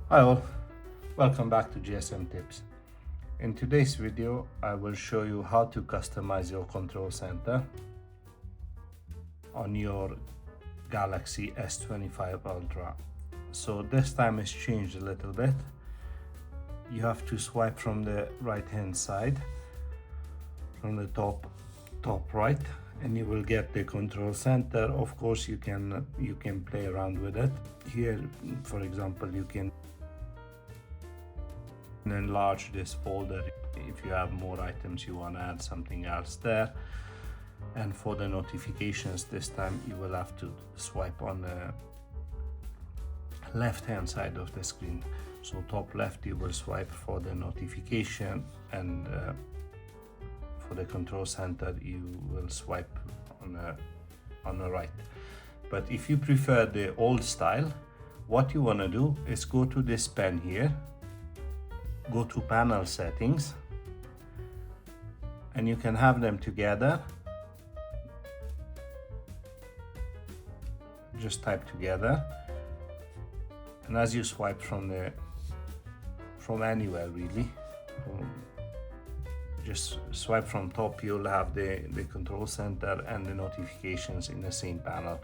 Hi all, welcome back to GSM Tips. In today's video, I will show you how to customize your control center on your Galaxy S25 Ultra. So this time it's changed a little bit. You have to swipe from the right hand side, from the top right, and you will get the control center. Of course, you can play around with it. Here, for example, you can enlarge this folder if you have more items, you want to add something else there. And for the notifications, this time you will have to swipe on the left hand side of the screen. So top left you will swipe for the notification, and for the control center you will swipe on the right. But if you prefer the old style, what you want to do is go to this pen here, go to panel settings, and you can have them together. Just type together, and as you swipe from anywhere really, just swipe from top, you'll have the control center and the notifications in the same panel.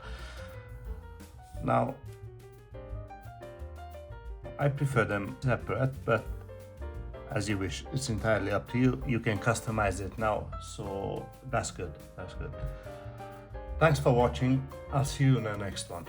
Now I prefer them separate, but as you wish, it's entirely up to you. You can customize it now, so that's good. Thanks for watching. I'll see you in the next one.